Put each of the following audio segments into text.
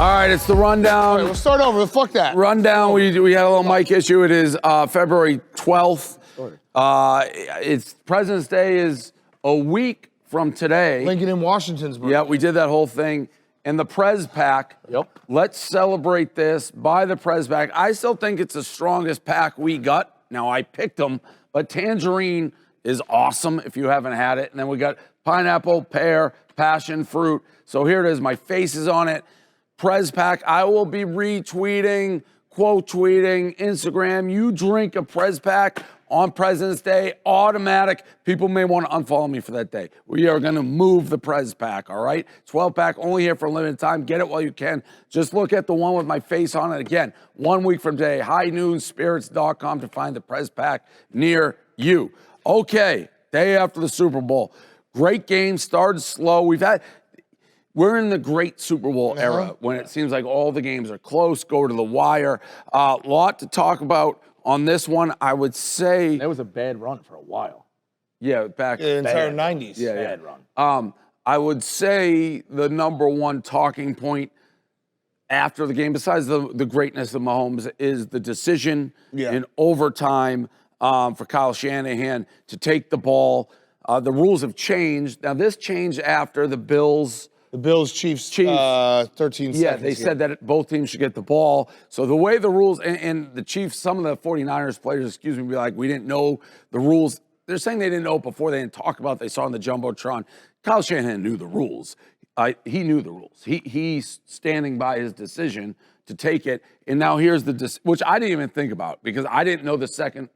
All right, it's the rundown. All right, we'll start over. Fuck that. Rundown. We had a little mic issue. It is February 12th. It's President's Day is a week from today. Lincoln in Washington's birthday. Yeah, we did that whole thing. And the Prez Pack. Yep. Let's celebrate this. Buy the Prez Pack. I still think it's the strongest pack we got. Now, I picked them, but Tangerine is awesome if you haven't had it. And then we got pineapple, pear, passion fruit. So here it is. My face is on it. Prez Pack. I will be retweeting, quote tweeting, Instagram. You drink a Prez Pack on President's Day, automatic. People may want to unfollow me for that day. We are going to move the Prez Pack, all right? 12-pack, only here for a limited time. Get it while you can. Just look at the one with my face on it. Again, 1 week from today, highnoonspirits.com to find the Prez Pack near you. Okay, day after the Super Bowl. Great game, started slow. We're in the great Super Bowl era when it seems like all the games are close, go to the wire. Lot to talk about on this one. I would say that was a bad run for a while. Yeah, back the entire 90s. Yeah, bad run. I would say the number one talking point after the game, besides the greatness of Mahomes, is the decision in overtime for Kyle Shanahan to take the ball. The rules have changed. Now, this changed after the Bills. The Bills-Chiefs 13 seconds. Yeah, they said that both teams should get the ball. So the way the rules, and the Chiefs, some of the 49ers players, be like, we didn't know the rules. They're saying they didn't know before. They didn't talk about it. They saw on the Jumbotron. Kyle Shanahan knew the rules. He knew the rules. He's standing by his decision to take it. And now here's which I didn't even think about because I didn't know the second.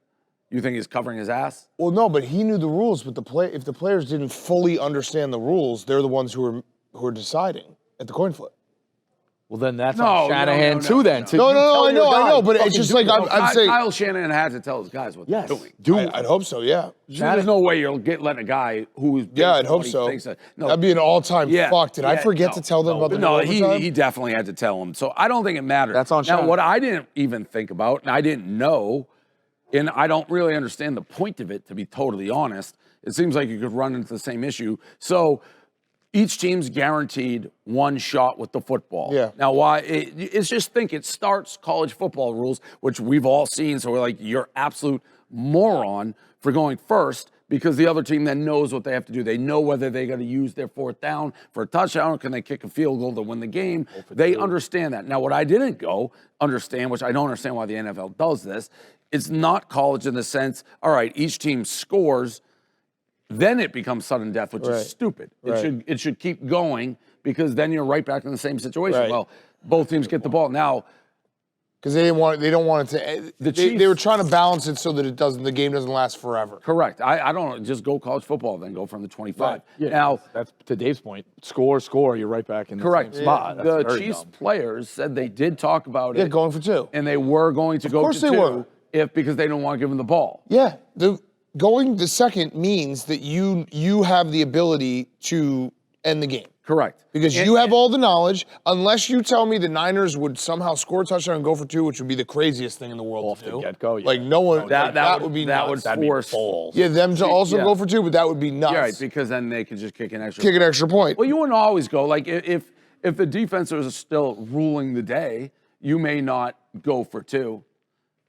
You think he's covering his ass? Well, no, but he knew the rules. But if the players didn't fully understand the rules, they're the ones who are deciding at the coin flip. Well, then that's on Shanahan too. Then I know, but it's just like I'm saying. Kyle Shanahan had to tell his guys what they're doing. I'd hope so. Yeah. There's no way you'll letting a guy who's I'd hope so. That'd be an all-time fuck. Did I forget to tell them about the overtime? He definitely had to tell them. So I don't think it mattered. That's on Shanahan. Now, what I didn't even think about, and I didn't know, and I don't really understand the point of it, to be totally honest. It seems like you could run into the same issue. So each team's guaranteed one shot with the football. Yeah. Now, why? It's just it starts college football rules, which we've all seen. So we're like, you're absolute moron for going first because the other team then knows what they have to do. They know whether they got to use their fourth down for a touchdown or can they kick a field goal to win the game. They understand that. Now, what I didn't understand, which I don't understand why the NFL does this, it's not college in the sense, all right, each team scores, then it becomes sudden death, which is stupid. It should keep going because then you're right back in the same situation. Right. Well, both teams get the ball now because they don't want it to. They were trying to balance it so that the game doesn't last forever. Correct. I don't just go college football, then go from the 25. Right. Yeah, now that's to Dave's point. Score. You're right back in the same spot. The Chiefs players said they did talk about it. Yeah, going for two, and they were going to go to two. Of course they were. Because they don't want to give them the ball. Yeah. Going to second means that you have the ability to end the game. Correct. Because you have all the knowledge, unless you tell me the Niners would somehow score a touchdown and go for two, which would be the craziest thing in the world to do. Get-go, yeah. Like no one, that would be nuts. That would force balls. Yeah, them to also go for two, but that would be nuts. Yeah, right, because then they could just kick an extra point. Well, you wouldn't always go. Like if the defense is still ruling the day, you may not go for two.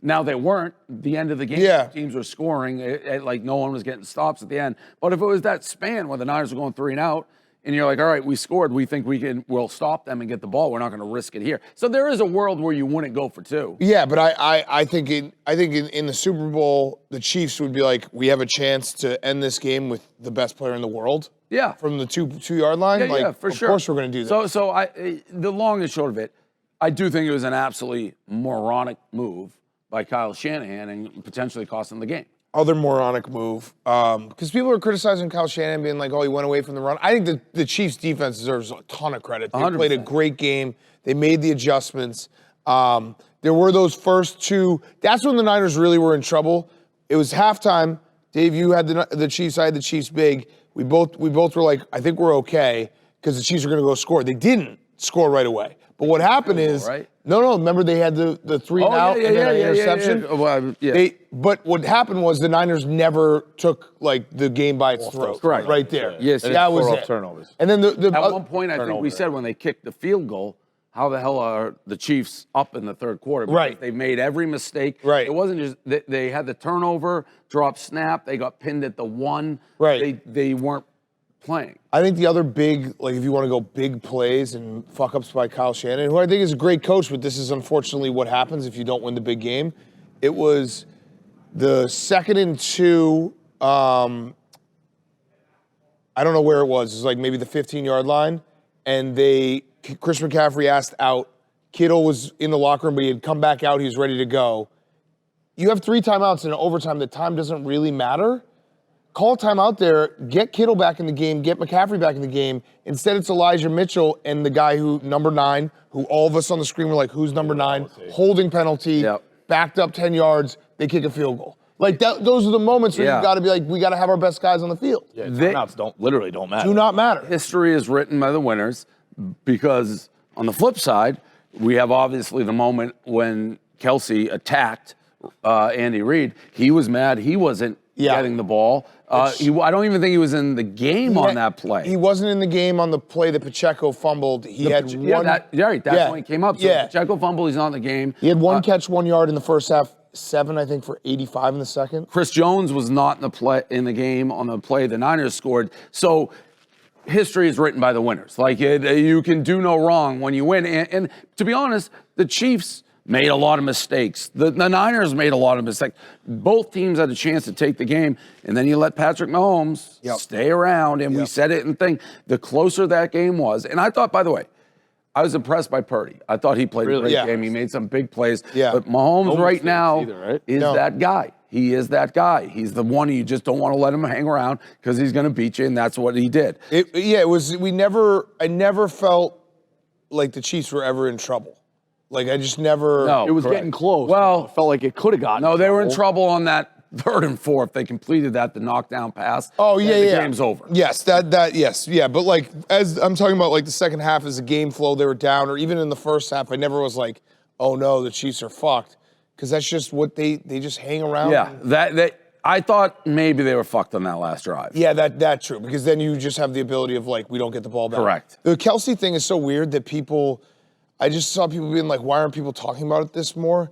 Now, they weren't. The end of the game, teams were scoring. Like, no one was getting stops at the end. But if it was that span where the Niners were going 3 and out, and you're like, all right, we scored. We think we'll stop them and get the ball. We're not going to risk it here. So there is a world where you wouldn't go for two. Yeah, but I think in the Super Bowl, the Chiefs would be like, we have a chance to end this game with the best player in the world. Yeah. From the two-yard line. Yeah, for sure. Of course we're going to do that. So the long and short of it, I do think it was an absolutely moronic move by Kyle Shanahan and potentially costing the game. Other moronic move, because people are criticizing Kyle Shanahan being like, oh, he went away from the run. I think the Chiefs' defense deserves a ton of credit. They 100%. played a great game. They made the adjustments. There were those first two. That's when the Niners really were in trouble. It was halftime. Dave, you had the Chiefs. I had the Chiefs big. We both were like, I think we're okay because the Chiefs are going to go score. They didn't score right away. But what happened is, no, remember they had the 3 and out and then an interception? But what happened was the Niners never took like the game by its throat. Correct. Right there. Yes, that was it. Turnovers. And then at one point, I think we said when they kicked the field goal, how the hell are the Chiefs up in the third quarter? Because Right. they made every mistake. Right. It wasn't just they had the turnover, drop snap. They got pinned at the 1. Right. They weren't playing. I think the other big, like if you want to go big plays and fuck ups by Kyle Shanahan, who I think is a great coach, but this is unfortunately what happens if you don't win the big game. It was the 2nd and 2. I don't know where it was. It was like maybe the 15-yard line, and Chris McCaffrey asked out. Kittle was in the locker room, but he had come back out. He was ready to go. You have 3 timeouts in overtime. The time doesn't really matter. Call a timeout there. Get Kittle back in the game. Get McCaffrey back in the game. Instead, it's Elijah Mitchell and the guy who, number 9, who all of us on the screen were like, who's number 9? Holding penalty. Yep. Backed up 10 yards. They kick a field goal. Like, those are the moments where you've got to be like, we got to have our best guys on the field. Yeah, timeouts don't matter. Do not matter. History is written by the winners because on the flip side, we have obviously the moment when Kelsey attacked Andy Reid. He was mad. He wasn't getting the ball. I don't even think he was in the game on that play. He wasn't in the game on the play that Pacheco fumbled. He had one. That's when he came up. So Pacheco fumbled. He's not in the game. He had 1 catch, 1 yard in the first half. 7, I think, for 85 in the second. Chris Jones was not in the game on the play the Niners scored. So history is written by the winners. Like you can do no wrong when you win. And to be honest, the Chiefs made a lot of mistakes. The Niners made a lot of mistakes. Both teams had a chance to take the game, and then you let Patrick Mahomes stay around. And we said it and think the closer that game was. And I thought, by the way, I was impressed by Purdy. I thought he played a great game. He made some big plays. Yeah. But Mahomes right now is that guy. He is that guy. He's the one you just don't want to let him hang around because he's going to beat you, and that's what he did. It was. I never felt like the Chiefs were ever in trouble. Like I just never. No, it was getting close. Well, it felt like it could have gotten. No, they were in trouble on that 3rd and 4. If they completed that, the knockdown pass. Oh yeah, the game's over. Yes, yes, yeah. But like as I'm talking about, like the second half as the game flow, they were down, or even in the first half, I never was like, oh no, the Chiefs are fucked, because that's just what they just hang around. Yeah, that I thought maybe they were fucked on that last drive. Yeah, that's true, because then you just have the ability of like we don't get the ball back. Correct. The Kelsey thing is so weird that I just saw people being like, why aren't people talking about it this more?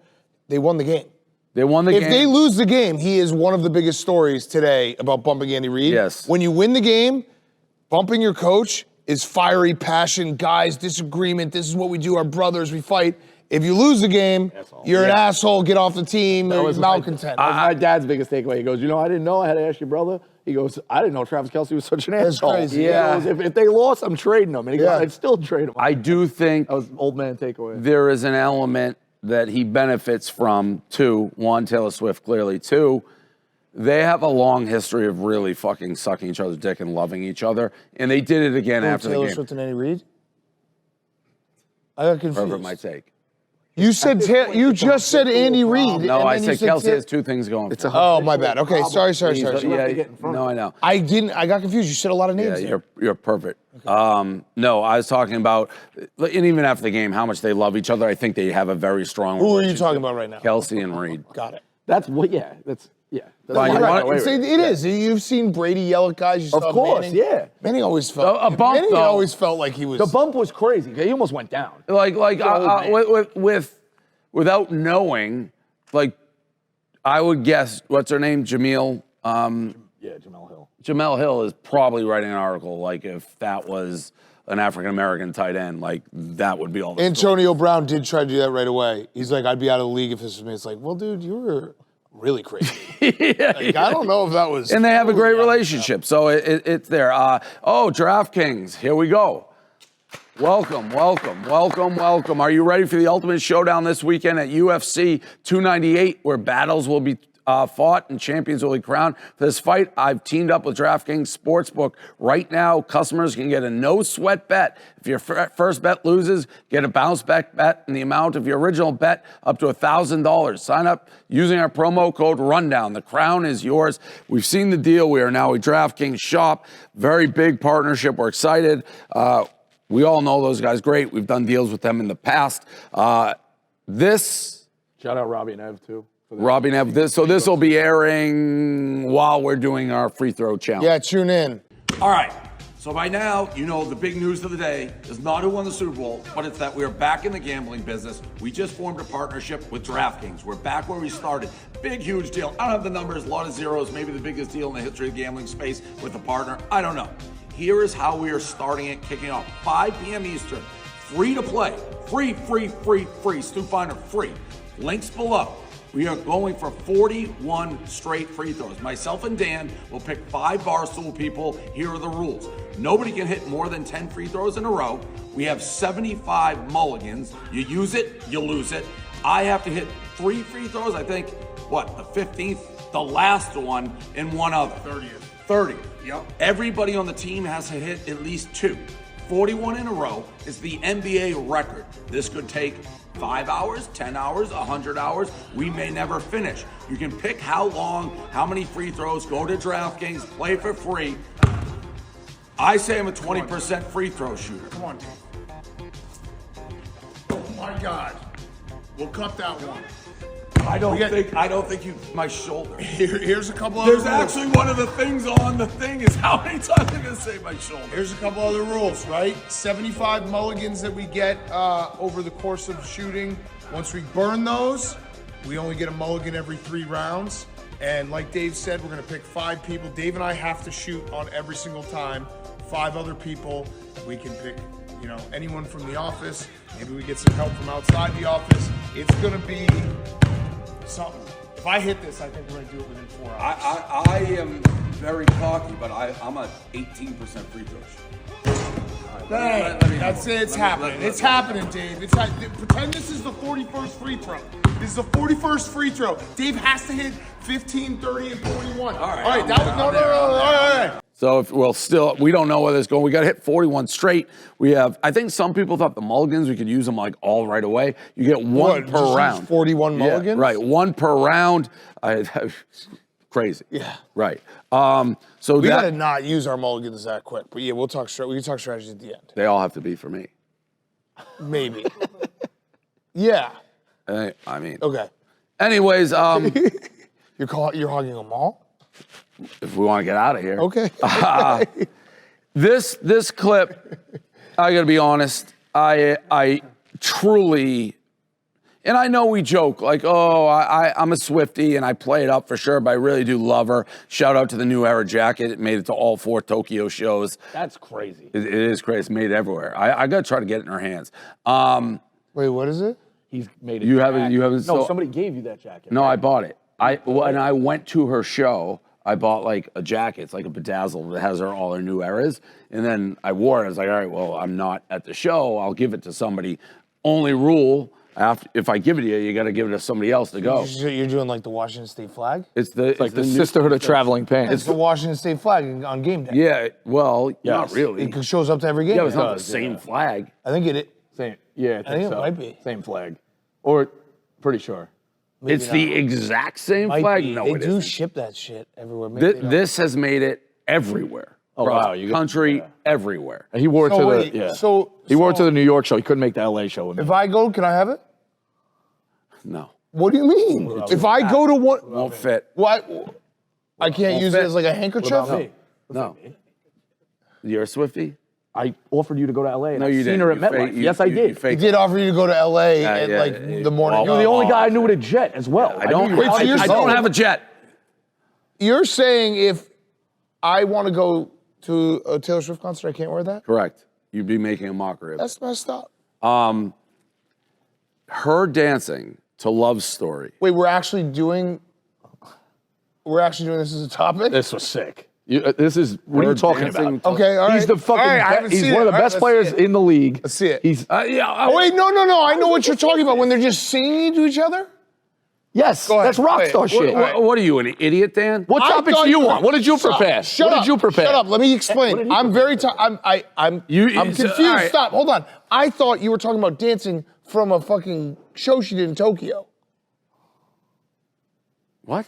They won the game. They won the game. If they lose the game, he is one of the biggest stories today about bumping Andy Reid. Yes. When you win the game, bumping your coach is fiery passion, guys, disagreement, this is what we do, our brothers, we fight. If you lose the game, you're an asshole, get off the team, you're malcontent. That was my dad's biggest takeaway. He goes, I didn't know, I had to ask your brother. He goes, I didn't know Travis Kelce was such an asshole. Crazy. Yeah. He goes, if they lost, I'm trading them. And he goes, I'd still trade them. I do think that was old man takeaway. There is an element that he benefits from, 2. 1, Taylor Swift, clearly. 2, they have a long history of really fucking sucking each other's dick and loving each other. And they did it again after the game. Taylor Swift and Andy Reid? I got confused. Whatever it might take. You just said Andy Reid. No, I said Kelsey has 2 things going. Oh, my bad. Okay, sorry. No, I know. I got confused. You said a lot of names. Yeah, you're perfect. Okay. No, I was talking about, and even after the game, how much they love each other. I think they have a very strong Who are you talking about right now? Kelsey and Reid. Got it. That's what, That's it is. You've seen Brady yell at guys. You saw of course, Manning. yeah. Manning always felt a bump. Manning always felt like he was. The bump was crazy. He almost went down. Without knowing, like, I would guess what's her name, Jameel. Jamel Hill. Jamel Hill is probably writing an article like if that was an African American tight end, like that would be all. Antonio Brown did try to do that right away. He's like, I'd be out of the league if this was me. It's like, well, dude, you were really crazy. I don't know if that was. And they have a great relationship, so it's there. DraftKings, here we go. Welcome. Are you ready for the ultimate showdown this weekend at UFC 298, where battles will be fought and champions will be crowned? For this fight, I've teamed up with DraftKings Sportsbook. Right now, customers can get a no-sweat bet. If your first bet loses, get a bounce-back bet in the amount of your original bet up to $1,000. Sign up using our promo code RUNDOWN. The crown is yours. We've seen the deal. We are now a DraftKings shop. Very big partnership. We're excited. We all know those guys great. We've done deals with them in the past. Shout out Robbie and Ev, too. Robbie and Ev. So this will be airing while we're doing our free throw challenge. Yeah, tune in. All right. So by now, you know the big news of the day is not who won the Super Bowl, but it's that we are back in the gambling business. We just formed a partnership with DraftKings. We're back where we started. Big, huge deal. I don't have the numbers, a lot of zeros, maybe the biggest deal in the history of the gambling space with a partner. I don't know. Here is how we are starting it, kicking off 5 p.m. Eastern. Free to play. Free. Stu Finder, free. Links below. We are going for 41 straight free throws. Myself and Dan will pick 5 Barstool people. Here are the rules. Nobody can hit more than 10 free throws in a row. We have 75 mulligans. You use it, you lose it. I have to hit 3 free throws. I think, the 15th, the last one, and one other. 30. Yep. Everybody on the team has to hit at least 2. 41 in a row is the NBA record. This could take 5 hours, 10 hours, 100 hours. We may never finish. You can pick how long, how many free throws, go to DraftKings, play for free. I say I'm a 20% free throw shooter. Come on, Dave. Oh my God. We'll cut that one. I don't think you, my shoulder. Here's a couple other There's rules. actually one of the things on the thing is how many times I'm gonna say my shoulder. Here's a couple other rules, right? 75 mulligans that we get over the course of shooting. Once we burn those, we only get a mulligan every 3 rounds. And like Dave said, we're gonna pick 5 people. Dave and I have to shoot on every single time. 5 other people. We can pick, anyone from the office. Maybe we get some help from outside the office. It's gonna be something. If I hit this, I think we're gonna do it within 4 hours. I am very cocky, but I'm a 18% free throw shooter. That's it. It's happening. It's happening, Dave. Pretend this is the 41st free throw. This is the 41st free throw. Dave has to hit 15, 30, and 41. All right. All right. So, we don't know where this is going. We got to hit 41 straight. I think some people thought the mulligans, we could use them all right away. You get one per round. 41 mulligans? Right, 1 per round. Crazy. Yeah. Right. We got to not use our mulligans that quick. But yeah, we can talk strategy at the end. They all have to be for me. Maybe. Yeah. I mean. Okay. Anyways, You're hogging them all? if we want to get out of here. Okay. This clip, I gotta be honest, I truly, and I know we joke like, I'm a Swiftie and I play it up for sure, but I really do love her. Shout out to the New Era jacket. It made it to all 4 Tokyo shows. That's crazy. It is crazy. It's made it everywhere. I gotta try to get it in her hands. Wait, what is it? He's made it. You haven't. No, somebody gave you that jacket. No, I bought it. When I went to her show, I bought like a jacket. It's like a bedazzle that has all her new eras. And then I wore it. I was like, all right, well, I'm not at the show. I'll give it to somebody. Only rule, if I give it to you, you got to give it to somebody else to go. You're doing like the Washington State flag? It's like the Sisterhood of Traveling Pants. It's the Washington State flag on game day. Yeah, well, not really. It shows up to every game. Yeah, it's not the same flag. I think it. Same. Yeah, I think it might be. Same flag. Or pretty sure. Maybe it's the exact same flag? No, they it do isn't. ship that shit everywhere. This has made it everywhere. Oh, wow. Country, everywhere. And he wore it to wait, he wore it to the New York show. He couldn't make the LA show with me. If I go, can I have it? No. What do you mean? If I go to one, Won't fit. what? I can't use it as like a handkerchief? No. You're a Swiftie? I offered you to go to LA and No, I you seen didn't. her at You MetLife. fake- Yes, I you did. He faked did offer you to go to LA at yeah, like yeah. the morning. You're the only guy I knew with a jet as well. I don't, knew you Wait, so I don't have a jet. You're saying if I want to go to a Taylor Swift concert, I can't wear that? Correct. You'd be making a mockery of it. That's messed up. Her dancing to Love Story. Wait, we're actually doing this as a topic? This was sick. This is, what are you talking dancing about? Okay, all right. He's the fucking, All right, I haven't he's seen one it. of the All right, best let's players see it. in the league. Let's see it. He's, Oh, wait, no. I know what you're talking about when they're just singing to each other. yes, Go ahead. that's rock Wait, star shit. What are you, an idiot, Dan? What I topics thought do you want? What did you prepare? Shut What up. did you prepare? Shut up. Let me explain. I'm very I'm confused. all right. Stop. Hold on. I thought you were talking about dancing from a fucking show she did in Tokyo. What?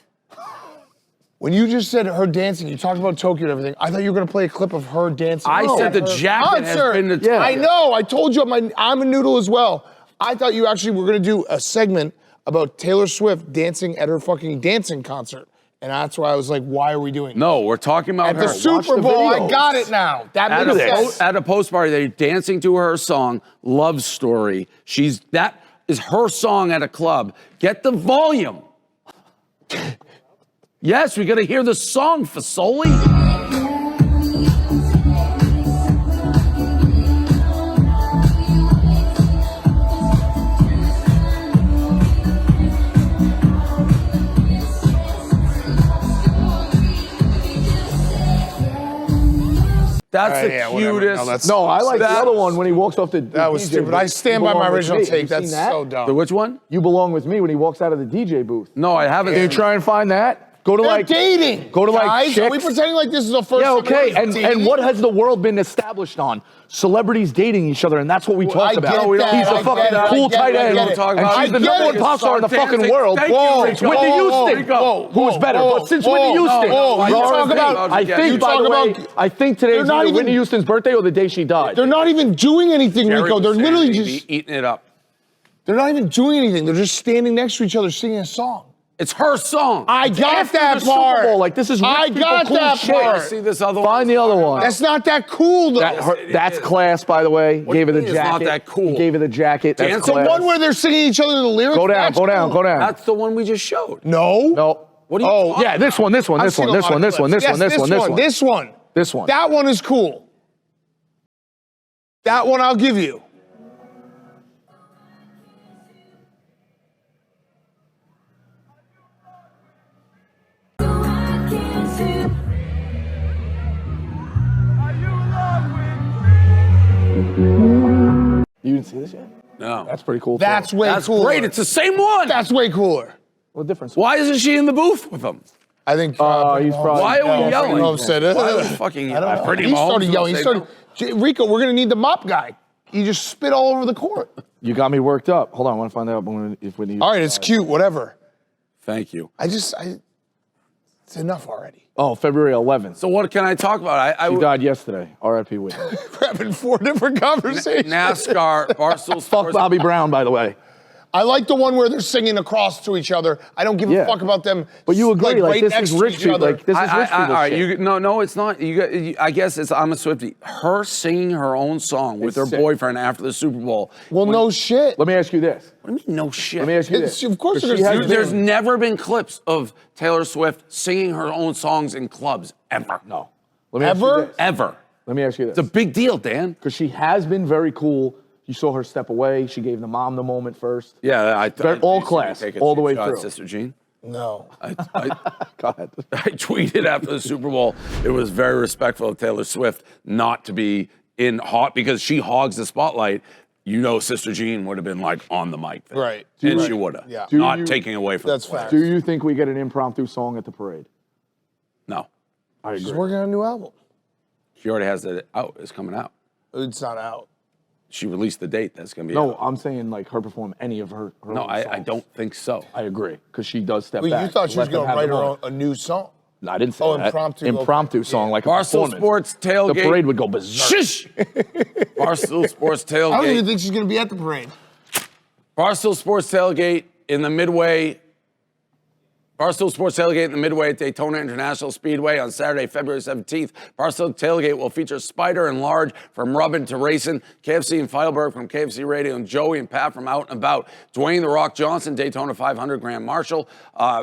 When you just said her dancing, you talked about Tokyo and everything. I thought you were going to play a clip of her dancing. I said the jacket has been the I know. I told you I'm a noodle as well. I thought you actually were going to do a segment about Taylor Swift dancing at her fucking dancing concert. And that's why I was like, why are we doing this? No, we're talking about At her. the Super Bowl, I got it now. That makes sense. At a post party, they're dancing to her song, Love Story. That is her song at a club. Get the volume. Yes, we got to hear the song, Fasoli. That's the cutest. No, I like the other one when he walks off the That was DJ stupid. booth. I stand by my original take. That's so dumb. The which one? You Belong With Me when he walks out of the DJ booth. No, I haven't. Can you try and find that? Go to They're like dating. Go to like guys. chicks. Are we pretending like this is the first? Yeah, okay. time And what has the world been established on? Celebrities dating each other, and that's what we talk I about. get that, He's I a get fucking it, I cool get tight it, I end, get it. and she's the I get number one it. pop star in the fucking world. Thank you, It's Rico. Whitney Houston, Rico. who's better. But since Whitney Houston, you talk about. I think, by the way, I think today's either Whitney Houston's birthday or the day she died. They're not even doing anything, Rico. They're literally just eating it up. They're not even doing anything. They're just standing next to each other singing a song. It's her song. I got that Super part. Bowl, like this is I rich people got cool that shit. part. See this other one? Find the other one. That's not that cool, though. That's class, by the way. What Gave her do the you mean it's jacket. not that cool? He gave her the jacket. That's Dance the class. one where they're singing each other the lyrics. Go down, That's go down, cool. go down. That's the one we just showed. No. What are you talking Yeah, this one, this one, I've this seen one, a this lot one, of this one, clips. this one, Yes, this one, this one. This one. This one. That one is cool. That one I'll give you. You didn't see this yet? No. That's pretty cool. That's way That's cooler. great. It's the same one. That's way cooler. What difference? Why isn't she in the booth with him? I think. he's probably- Why are we yelling? Mahomes said, Why are we fucking I don't know. Brittany He Mahomes started yelling. He would say started. Rico, we're gonna need the mop guy. He just spit all over the court. You got me worked up. Hold on, I want to find out if Whitney. All right, it's cute. Whatever. Thank you. It's enough already. Oh, February 11th. So what can I talk about? She died yesterday. R.I.P. Whitney. We're having 4 different conversations. NASCAR, Barstool Fuck Sports. Bobby Brown, by the way. I like the one where they're singing across to each other. I don't give a fuck about them. But you agree, like right this next is to rich each people. other. Like this is rich people all right, shit. no, it's not. I guess I'm a Swiftie. Her singing her own song with It's her sick. boyfriend after the Super Bowl. Well, no shit. Let me ask you this. What do you mean, no shit? Let me ask you It's- this. of course 'Cause they're she gonna has do- been- There's never been clips of Taylor Swift singing her own songs in clubs ever. No. Let me ask you Ever? this. Ever. Let me ask you It's a this. big deal, Dan. Because she has been very cool. You saw her step away. She gave the mom the moment first. Yeah, all class, all the way through. Sister Jean. No. Go ahead. I tweeted after the Super Bowl, it was very respectful of Taylor Swift not to be in hot because she hogs the spotlight. You know, Sister Jean would have been like on the mic there. Right. And Right. she would have. Yeah. Not taking away from That's the player. fact. Do you think we get an impromptu song at the parade? No. I She's agree. working on a new album. She already has it out. It's coming out. It's not out. She released the date. That's going to be No, out. I'm saying like her perform any of her No, own I songs. don't think so. I agree because she does step Well, back. you thought she was Let them going to have write the her own, moment. a new song. No, I didn't say Oh, that. impromptu, Impromptu okay. song like a Barstool performance. Sports tailgate. The parade would go berserk. Shush! Barstool Sports I don't even tailgate. think she's going to be at the parade. Barstool Sports tailgate in the Midway. Barstool Sports tailgate in the Midway at Daytona International Speedway on Saturday, February 17th. Barstool tailgate will feature Spider and Large from Rubbin to Racing, KFC and Feidelberg from KFC Radio, and Joey and Pat from Out and About. Dwayne The Rock Johnson, Daytona 500 Grand Marshal.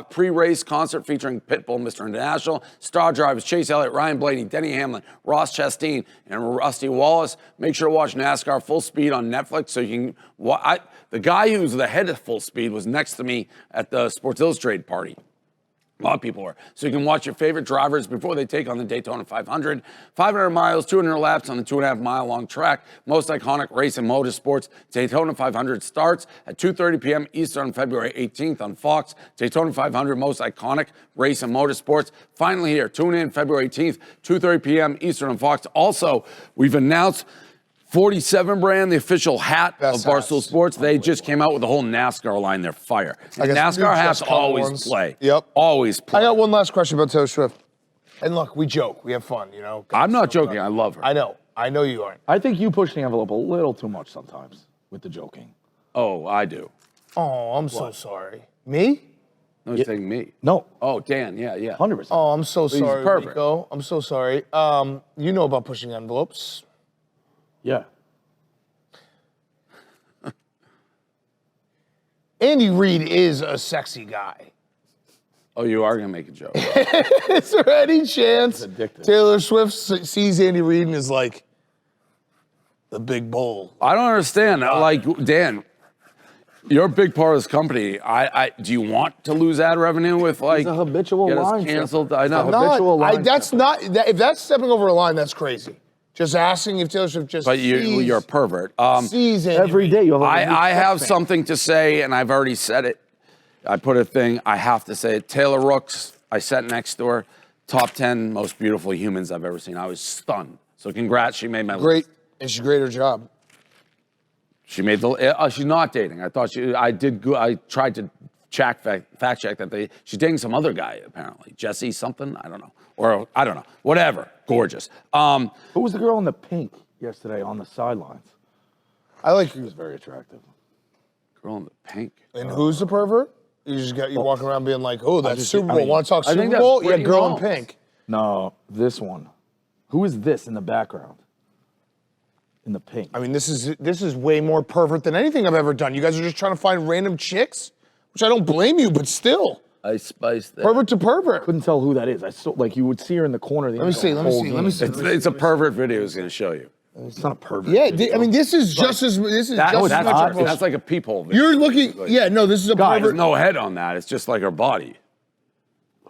Pre-race concert featuring Pitbull, Mr. International. Star drivers Chase Elliott, Ryan Blaney, Denny Hamlin, Ross Chastain, and Rusty Wallace. Make sure to watch NASCAR Full Speed on Netflix so you can. The guy who's the head of Full Speed was next to me at the Sports Illustrated party. A lot of people were. So you can watch your favorite drivers before they take on the Daytona 500. 500 miles, 200 laps on the 2.5-mile long track. Most iconic race in motorsports. Daytona 500 starts at 2:30 p.m. Eastern on February 18th on Fox. Daytona 500, most iconic race in motorsports. Finally here, tune in February 18th, 2:30 p.m. Eastern on Fox. Also, we've announced 47 brand, the official hat Best of Barstool hats. Sports. They just came out with the whole NASCAR line. They're fire. I guess NASCAR new hats dress code always ones. play. Yep. Always play. I got one last question about Taylor Swift. And look, we joke. We have fun, you know. I'm not joking. I love her. I know. I know you aren't. I think you push the envelope a little too much sometimes with the joking. Oh, I do. Oh, I'm so sorry. Me? No, he's saying me. No. Oh, Dan, yeah. 100%. Oh, I'm so sorry, pervert. Rico. I'm so sorry. You know about pushing envelopes. Yeah. Andy Reid is a sexy guy. Oh, you are going to make a joke. Is there any chance addictive. Taylor Swift sees Andy Reid and is like, the big bull? I don't understand. Like, Dan, you're a big part of this company. Do you want to lose ad revenue with like He's a habitual get us line canceled? stepper. I know. Habitual line That's stepper. not, if that's stepping over a line, that's crazy. Just asking if Taylor Swift just But sees, you're a pervert. sees Andy Every Reid. day you'll have a new I have fan. something to say, and I've already said it. I put a thing. I have to say it. Taylor Rooks. I sat next to her. Top 10 most beautiful humans I've ever seen. I was stunned. So congrats, she made my Great, list. and she's great at her job. She made the. She's not dating. I thought she. I did. I tried to fact check that she's dating some other guy apparently. Jesse something. I don't know. Or I don't know. Whatever. Gorgeous. Who was the girl in the pink yesterday on the sidelines? I like She was very attractive. Girl in the pink. And who's the pervert? You just got you walking around being like, oh, that's Super Bowl. I mean, Want to talk I Super think that's Bowl? Yeah, Brittany girl in Mahomes. pink. No, this one. Who is this in the background? In the pink. I mean, this is way more pervert than anything I've ever done. You guys are just trying to find random chicks, which I don't blame you, but still, I spiced that. pervert to pervert. Couldn't tell who that is. I saw like you would see her in the corner. Of the Let me see. Let me see. It's a pervert video. It's going to show you. It's not a pervert. Yeah, video. I mean, this is just as just That's, as that's, much. that's like a peephole video. You're looking. Yeah, no, this is a Guys, There's pervert. no head on that. It's just like her body.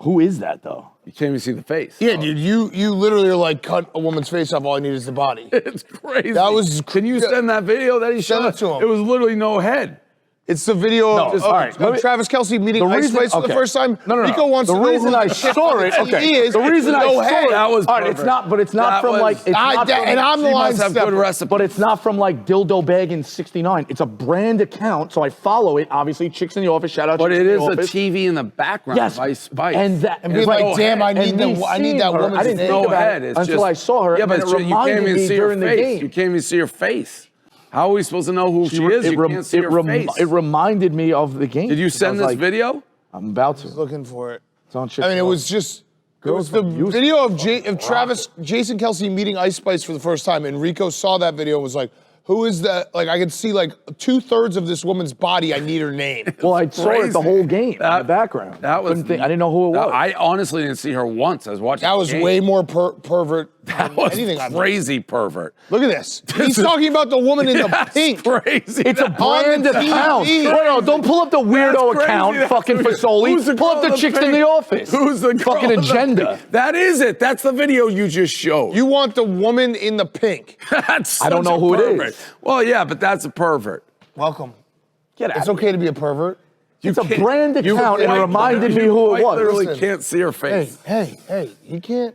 Who is that though? You can't even see the face. Yeah, dude, you literally are like cut a woman's face off. All I need is the body. It's crazy. That was- Can you send that video that he Send showed? it to him. It was literally no head. It's the video No, of, all right, let me- Travis Kelce meeting the Ice reason- Spice for the okay. first time. No. Rico wants the to know reason who I the chick saw on it. the Okay. TV is. The reason I No saw head. it. That was all right. It's perfect. not. But it's not That from was- like. It's not from, and I'm the She line must have stepper. good recipe. But it's not from like Dildo Bag in '69. It's a brand account, so I follow it. Obviously, Chicks in the Office. Shout out. But Chicks it in is the a Office. TV in the background. Yes, By Spice. and that And being it's like, damn, I need and that. me I need seeing that her, woman's I didn't name. think no about head. it It's until just, I saw her. Yeah, but and it you can't reminded even me see her during the face. game. You can't even see her face. How are we supposed to know who she is? You can't see her face. It reminded me of the game. Did you because I send was this like, video? I'm about to. Looking for it. It's on Chicks I mean, in it the was Office. just. It Girls was the from Houston. video of Travis, Jason Kelce meeting Ice Spice for the first time, and Rico saw that video and was like, who is that? Like, I could see like 2/3 of this woman's body. I need her name. Well, I saw it the whole game in the background. That was. I didn't know who it was. I honestly didn't see her once. I was watching. That was the game. way more pervert That than was anything I've crazy pervert. Look at this. He's talking about the woman in the That's pink. crazy. It's a That- brand on the account. TV. Wait, no, don't pull up the weirdo That's crazy. account, That's fucking weird. Fasoli. Who's the Pull girl up the in Chicks in pink? the Office. Who's the girl fucking in the agenda? pink? That is it. That's the video you just showed. You want the woman in the pink. That's I don't such know a who it pervert. is. Well, yeah, but that's a pervert. Welcome. Get out. It's okay to be a pervert. It's a can't- brand you account, and it quite reminded me literally- who you it was. literally Listen. can't see her face. Hey, you can't.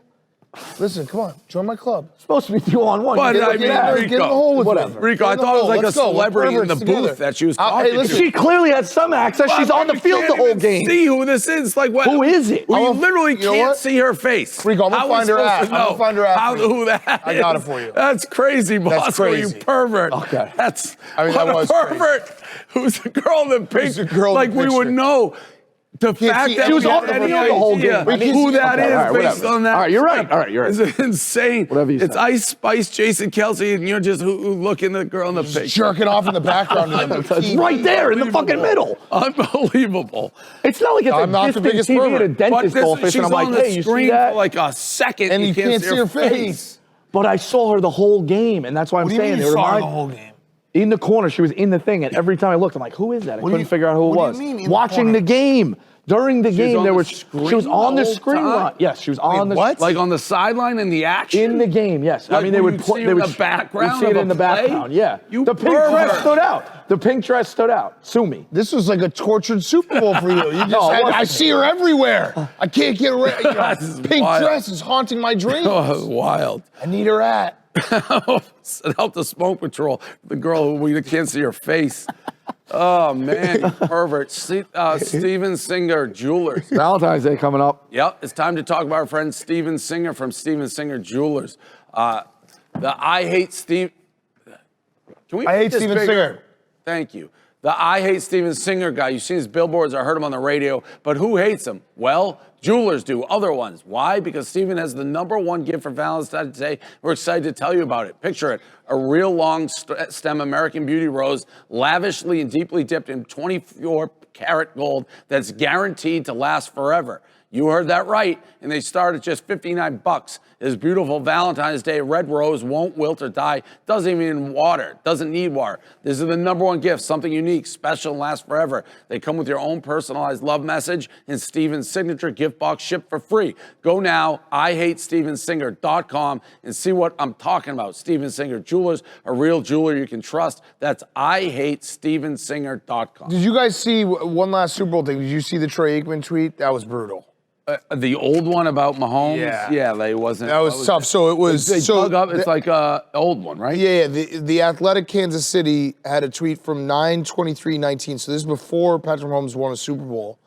Listen, come on, join my club. It's supposed to be 2-on-1. But You I get mean, that. Rico, Get in the hole with Whatever. me. Rico, Get I in the thought it was hole. like Let's a go. We're celebrity in the perverts together. booth that she was Hey, talking listen. to. She clearly had some access. She's on the You field the can't whole even game. See who this is? Like what? Who is it? Well, you I'm a- literally you know can't what? see her face. Rico, I'm gonna How are we find her supposed app. to I'm gonna know find her app how- for you. who that I got is? it for you. That's crazy, Bosco. You crazy. pervert. Okay. That's I mean, what that a was crazy. pervert. Who's the girl in the pink? the girl in like the we would picture? know. The fact see that She was we off have the any field the whole idea game. who that Okay, is all right, based whatever. on that. All right, you're right. clip All right, you're right. Is insane. Whatever you It's say. Ice Spice, Jason Kelce, and you're just who looking at the girl in the pink. Jerking off in the background. in the It's TV. right there in the fucking middle. Unbelievable. It's not like it's I'm a not the distant biggest TV at a pervert. dentist But office, she's and I'm on like, the hey, you see screen that? for like a second, And you can't see her face. But I saw her the whole game, and that's why I'm What do you saying mean it you saw her remind- the whole game? In the corner, she was in the thing, and every time I looked, I'm like, who is that? I couldn't figure out who it what do was. you mean in the Watching corner? the game. During the game, on there the was she was screen on the the whole screen time? line. Yes, she was on the what? Like on the sideline in the action? in the game. Yes, I Like mean they when would you'd see they her in would the background you'd see of it a in the play? background. Yeah, You the pink pervert. dress stood out. The pink dress stood out. Sue me. This was like a tortured Super Bowl for you. You just No, it had, wasn't. I see her everywhere. I can't get rid. That's Pink wild. dress is haunting my dreams. Oh, wild. I need her at. Help the smoke patrol. The girl who we can't see her face. Oh, man, you pervert. Steven Singer Jewelers. Valentine's Day coming up. Yep, it's time to talk about our friend Steven Singer from Steven Singer Jewelers. The I Hate Steve. Can we I make hate this Steven bigger? Singer. Thank you. The I Hate Steven Singer guy, you see his billboards, I heard him on the radio, but who hates him? Well, jewelers do, other ones. Why? Because Steven has the #1 gift for Valentine's Day. We're excited to tell you about it. Picture it, a real long stem American Beauty rose, lavishly and deeply dipped in 24-karat gold that's guaranteed to last forever. You heard that right, and they start at just $59. This beautiful Valentine's Day red rose won't wilt or die, doesn't even water, doesn't need water. This is the #1 gift, something unique, special, and lasts forever. They come with your own personalized love message and Steven's signature gift box shipped for free. Go now, IHateStevenSinger.com, and see what I'm talking about. Steven Singer Jewelers, a real jeweler you can trust. That's IHateStevenSinger.com. Did you guys see one last Super Bowl thing? Did you see the Troy Aikman tweet? That was brutal. The old one about Mahomes? Yeah. They wasn't. That was tough. So it was. They dug up. It's like an old one, right? Yeah. The Athletic Kansas City had a tweet from 9/23/19. So this is before Patrick Mahomes won a Super Bowl.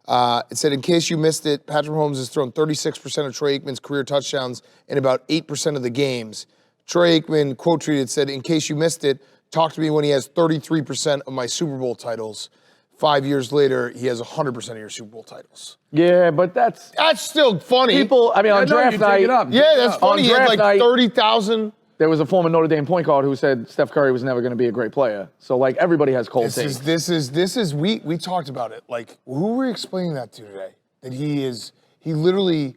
It said, in case you missed it, Patrick Mahomes has thrown 36% of Troy Aikman's career touchdowns in about 8% of the games. Troy Aikman, quote tweeted, said, in case you missed it, talk to me when he has 33% of my Super Bowl titles. 5 years later, he has 100% of your Super Bowl titles. Yeah, but that's still funny. people. I mean, on draft night, Yeah, that's funny. He had like night, 30,000. there was a former Notre Dame point guard who said Steph Curry was never going to be a great player. So like everybody has cold takes. We talked about it. Like, who were we explaining that to today? That he literally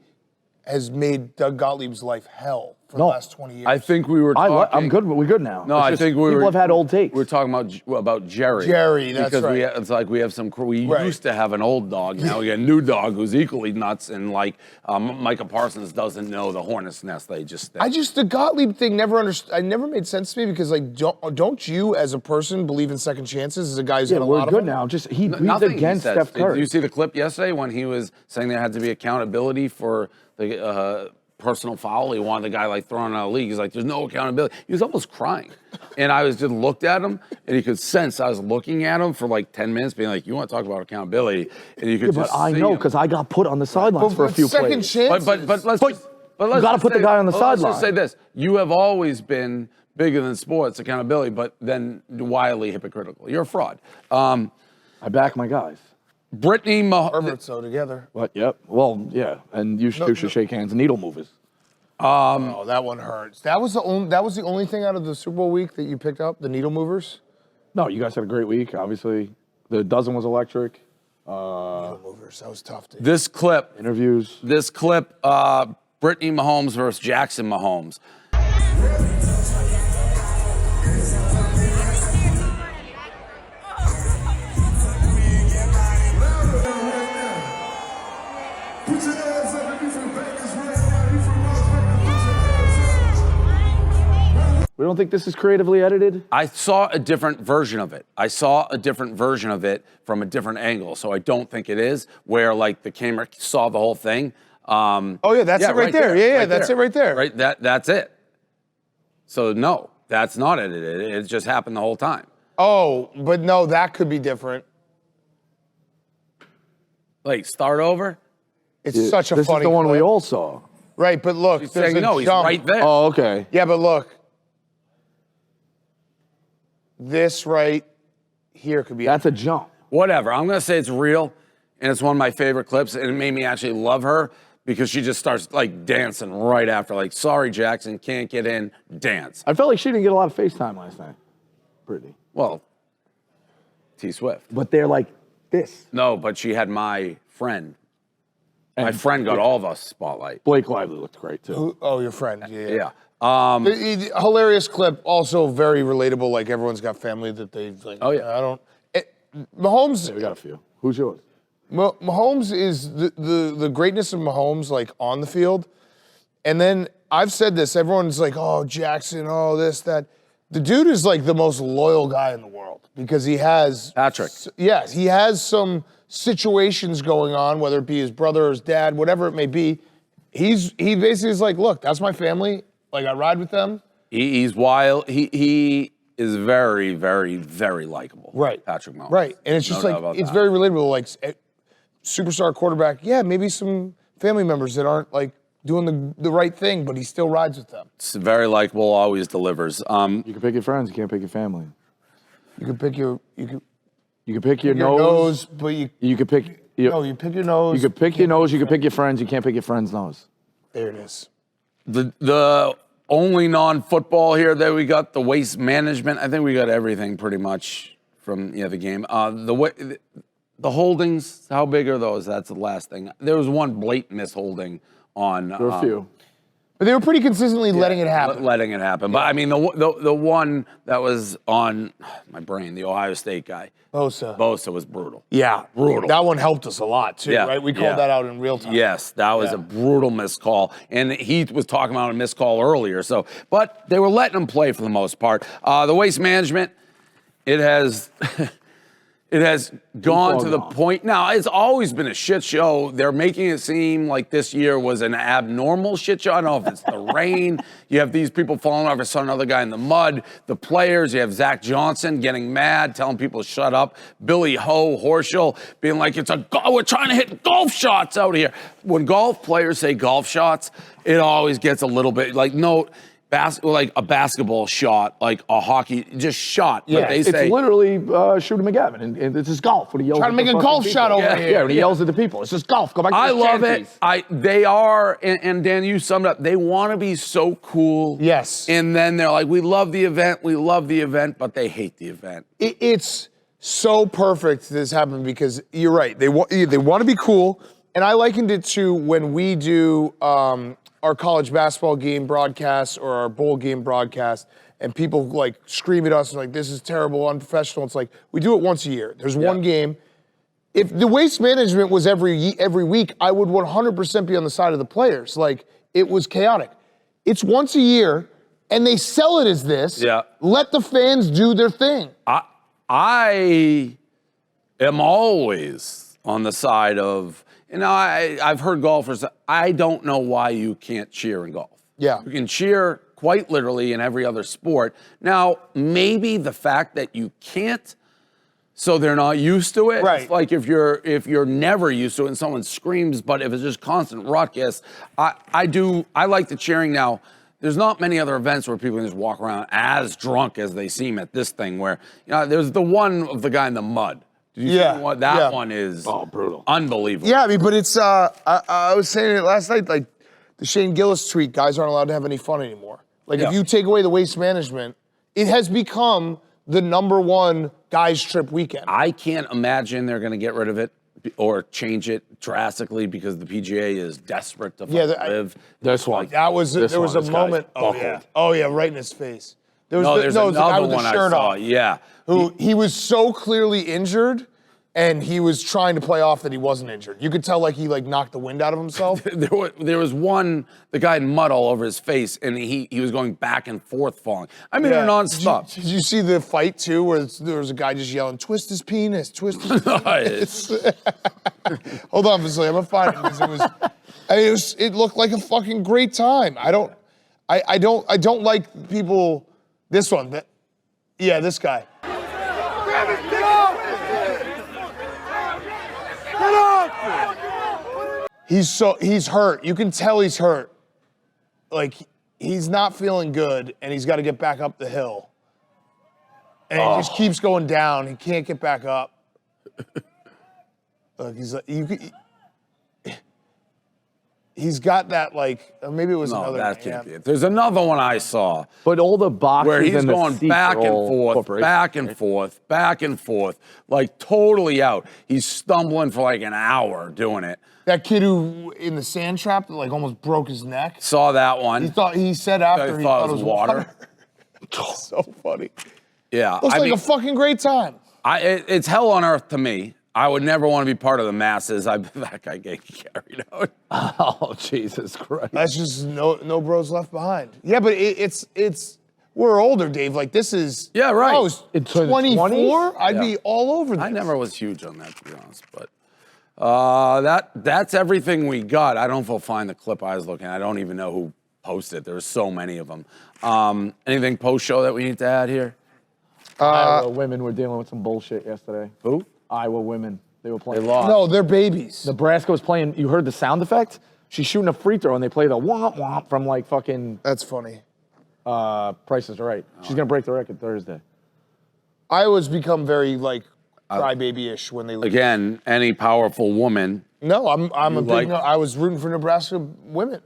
has made Doug Gottlieb's life hell for the last 20 years. I think we were talking. I'm good. We're good now. No, It's I just think people have had old takes. We're talking about Jerry. Jerry, that's because right. It's like we have some. We Right. used to have an old dog. Now we got a new dog who's equally nuts. And like Micah Parsons doesn't know the hornet's nest. The Gottlieb thing never made sense to me because like don't you as a person believe in second chances as a guy who's had a lot of we're them? good now. Just he breathed Nothing he against says. Steph Curry. Did you see the clip yesterday when he was saying there had to be accountability for the personal foul? He wanted the guy like thrown out of the league. He's like, there's no accountability. He was almost crying. And I was just looked at him and you could sense I was looking at him for like 10 minutes being like, you want to talk about accountability? And you could just but I know because I got put on the sidelines for a few second plays. chances. But let's But just, you gotta put the guy on the Let's sideline. just say this. You have always been bigger than sports accountability, but then wildly hypocritical. You're a fraud. I back my guys. Brittany Mahomes. Perverts so together. What? Yep. Well, yeah. And you two should shake hands. Needle movers. Oh, that one hurts. That was the only thing out of the Super Bowl week that you picked up, the needle movers? No, you guys had a great week. Obviously, the dozen was electric. Needle movers, that was tough. Dude. This clip, Interviews. Brittany Mahomes versus Jackson Mahomes. We don't think this is creatively edited? I saw a different version of it. From a different angle, so I don't think it is, where like the camera saw the whole thing. Oh yeah, that's it right there. Yeah, that's it right there. Right, that's it. So no, that's not edited. It just happened the whole time. Oh, but no, that could be different. Like, start over? It's such a This funny is the one we clip. all saw. Right, but look, He's there's saying a no, he's jump. right there. Oh, okay. Yeah, but look. This right here could be... That's a jump. Whatever, I'm gonna say it's real, and it's one of my favorite clips, and it made me actually love her, because she just starts like dancing right after, like, sorry, Jackson, can't get in, dance. I felt like she didn't get a lot of FaceTime last night. Brittany. Well, T Swift. But they're like this. No, but she had my friend. My friend got all of us spotlight. Blake Lively looked great, too. Oh, your friend. Yeah. Yeah. Hilarious clip, also very relatable. Like, everyone's got family that they like. Oh, yeah. I don't... Mahomes... Yeah, we got a few. Who's yours? Mahomes is the greatness of Mahomes, like, on the field. And then, I've said this, everyone's like, oh, Jackson, oh, this, that. The dude is, like, the most loyal guy in the world. Because he has... Patrick. Yes, he has some situations going on, whether it be his brother or his dad, whatever it may be. He basically is like, look, that's my family. Like, I ride with them. He's wild. He is very, very, very likable. Right. Patrick Mahomes. Right. And it's just like, it's very relatable. Like, superstar quarterback, yeah, maybe some family members that aren't, like, doing the right thing, but he still rides with them. It's very likable, always delivers. You can pick your friends, you can't pick your family. You can pick your... You can pick your Your nose, but you could pick. you pick your nose. You could pick your nose. You could pick your friends. You can't pick your friend's nose. There it is. The only non-football here that we got, the waste management. I think we got everything pretty much from the game. The holdings, how big are those? That's the last thing. There was one blatant misholding on. There were a few. But they were pretty consistently letting it happen. Letting it happen. But I mean, the one that was on my brain, the Ohio State guy. Bosa was brutal. Yeah. Brutal. That one helped us a lot, too, right? We called that out in real time. Yes, that was a brutal missed call. And he was talking about a missed call earlier. But they were letting him play for the most part. The waste management, it has... It has gone to the point. Now, it's always been a shit show. They're making it seem like this year was an abnormal shit show. I don't know if it's the rain. You have these people falling over. I saw another guy in the mud. The players, you have Zach Johnson getting mad, telling people to shut up. Billy Horschel being like, we're trying to hit golf shots out here. When golf players say golf shots, it always gets a little bit like, no, like a basketball shot, like a hockey, just shot. Yeah, but they say, it's literally Shooter McGavin, and it's just golf. When he yells Trying to at make the a golf fucking shot people. over here. Yeah, when he yells at the people. It's just golf. Go back to I the love shanties. it. They are, and Dan, you summed up, they want to be so cool. Yes. And then they're like, we love the event, but they hate the event. It's so perfect this happened because you're right. They want to be cool. And I likened it to when we do our college basketball game broadcast or our bowl game broadcast, and people like scream at us and like, this is terrible, unprofessional. It's like, we do it once a year. There's one game. If the waste management was every week, I would 100% be on the side of the players. Like, it was chaotic. It's once a year, and they sell it as this. Yeah. Let the fans do their thing. I am always on the side of, I've heard golfers, I don't know why you can't cheer in golf. Yeah. You can cheer quite literally in every other sport. Now, maybe the fact that you can't, so they're not used to it. Right. It's like if you're never used to it and someone screams, but if it's just constant ruckus, I like the cheering now. There's not many other events where people can just walk around as drunk as they seem at this thing where, there's the one of the guy in the mud. Did you see what that one is? Oh, brutal. Unbelievable. Yeah, I mean, but it's, I was saying it last night, like the Shane Gillis tweet, guys aren't allowed to have any fun anymore. Like if you take away the waste management, it has become the #1 guys trip weekend. I can't imagine they're going to get rid of it or change it drastically because the PGA is desperate to live. This one. There was a moment. Oh yeah, right in his face. There was there's the guy with the one shirt I saw. on. Yeah. He was so clearly injured, and he was trying to play off that he wasn't injured. You could tell like he knocked the wind out of himself. There was one, the guy had mud all over his face, and he was going back and forth falling. I mean, they're nonstop. Did you see the fight too, where there was a guy just yelling, "Twist his penis, twist his penis." Hold on, Vasily, I'm gonna find it because it looked like a fucking great time. I don't like people. This one, this guy. Get off! He's hurt. You can tell he's hurt. Like he's not feeling good, and he's got to get back up the hill. And he just keeps going down. He can't get back up. Look, he's like he's got that maybe it was another. That can't be it. There's another one I saw. But all the boxes where he's and the going seats back are and all forth, corporate. back and forth, like totally out. He's stumbling for like an hour doing it. That kid who in the sand trap that almost broke his neck. Saw that one. He said after he thought it was water. So funny. Yeah, Looks like a fucking great time. It's hell on earth to me. I would never want to be part of the masses. That guy getting carried out. Oh, Jesus Christ. That's just no bros left behind. Yeah, but it's we're older, Dave. Like this is right. I was 24. I'd be all over this. I never was huge on that, to be honest. But that's everything we got. I don't know if we'll find the clip I was looking at. I don't even know who posted it. There's so many of them. Anything post-show that we need to add here? Iowa women were dealing with some bullshit yesterday. Who? Iowa women. They were playing. They lost. No, they're babies. Nebraska was playing. You heard the sound effect? She's shooting a free throw, and they play the womp womp from fucking. That's funny. Price is Right. She's gonna break the record Thursday. Iowa's become very crybaby-ish when they lose. Again, any powerful woman. No, I'm a big. like- I was rooting for Nebraska women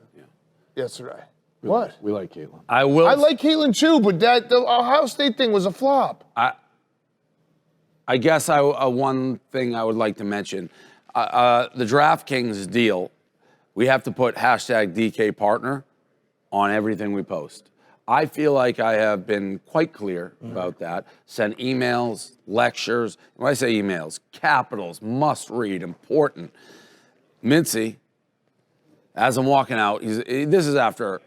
yesterday. What? We like Caitlin. I will. I like Caitlin too, but the Ohio State thing was a flop. I guess one thing I would like to mention, the DraftKings deal, we have to put hashtag DK partner on everything we post. I feel like I have been quite clear about that. Send emails, lectures. When I say emails, capitals, must read, important. Mincy, as I'm walking out, this is after,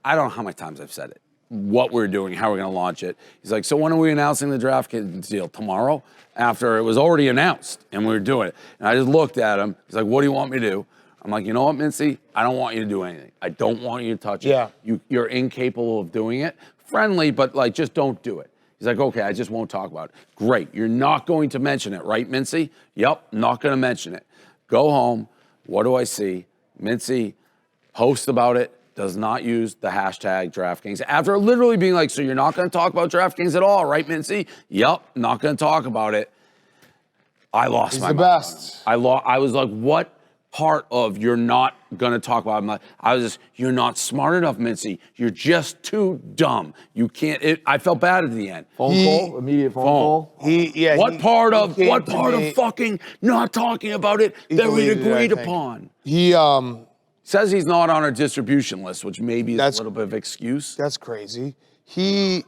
I don't know how many times I've said it, what we're doing, how we're going to launch it. He's like, so when are we announcing the DraftKings deal? Tomorrow? After it was already announced and we were doing it. And I just looked at him. He's like, what do you want me to do? I'm like, you know what, Mincy? I don't want you to do anything. I don't want you to touch it. Yeah. You're incapable of doing it. Friendly, but like, just don't do it. He's like, okay, I just won't talk about it. Great. You're not going to mention it, right, Mincy? Yep, not going to mention it. Go home. What do I see? Mincy posts about it, does not use the hashtag DraftKings. After literally being like, so you're not going to talk about DraftKings at all, right, Mincy? Yep, not going to talk about it. I lost my mind. the best. I was like, what part of you're not going to talk about it? I was just, you're not smart enough, Mincy. You're just too dumb. You can't, I felt bad at the end. Phone call? Immediate phone call? What part of came fucking not talking about it that we deleted it, I agreed think. upon? He Says he's not on our distribution list, which maybe is a That's- little bit of excuse. That's crazy. He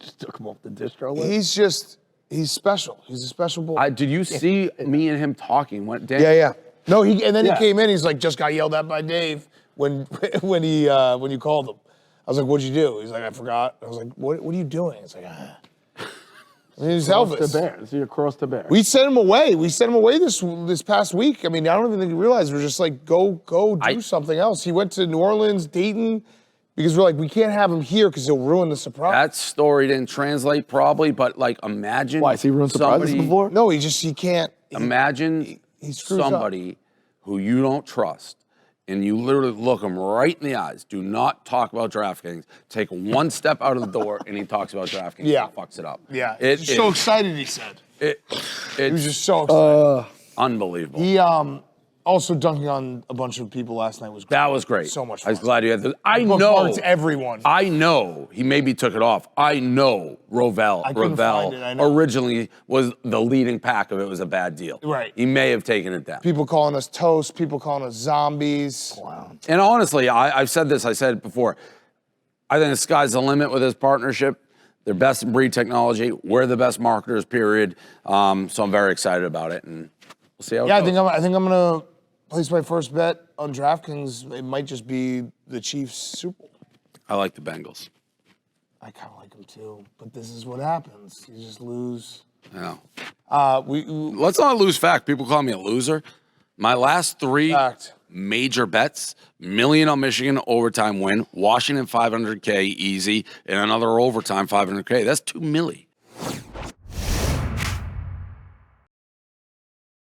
Just took him off the distro list. he's special. He's a special boy. Did you see me and him talking? Yeah. No, he came in. He's like, just got yelled at by Dave when you called him. I was like, what'd you do? He's like, I forgot. I was like, what are you doing? It's like, I mean, he's Cross to Elvis. bear. This is your cross to bear. We sent him away. this past week. I mean, I don't even think he realized. We're just like, go do something else. He went to New Orleans, Dayton, because we're like, we can't have him here because he'll ruin the surprise. That story didn't translate probably, but like imagine Why, has he ruined surprises before? No, he can't. Imagine he screws up. somebody who you don't trust and you literally look him right in the eyes. Do not talk about DraftKings. Take one step out of the door and he talks about DraftKings. Yeah. And fucks it up. Yeah, It's so excited. He said He was just so excited. unbelievable. He also dunking on a bunch of people last night was great. That was great. So much I was fun. glad you had this. I Book know. parts everyone. I know he maybe took it off. I know I couldn't find it, I know. originally was the leading pack of it was a bad deal. Right. He may have taken it down. People calling us toast. People calling us zombies. Wow. And honestly, I've said this, I said it before. I think the sky's the limit with this partnership. They're best in breed technology. We're the best marketers, period. So I'm very excited about it, and we'll see how it goes. I think I'm gonna place my first bet on DraftKings. It might just be the Chiefs Super Bowl. I like the Bengals. I kind of like them too, but this is what happens. You just lose. Yeah. We Let's not lose fact. People call me a loser. My last three Fact. major bets, million on Michigan overtime win, Washington 500K easy, and another overtime 500K. That's $2 million.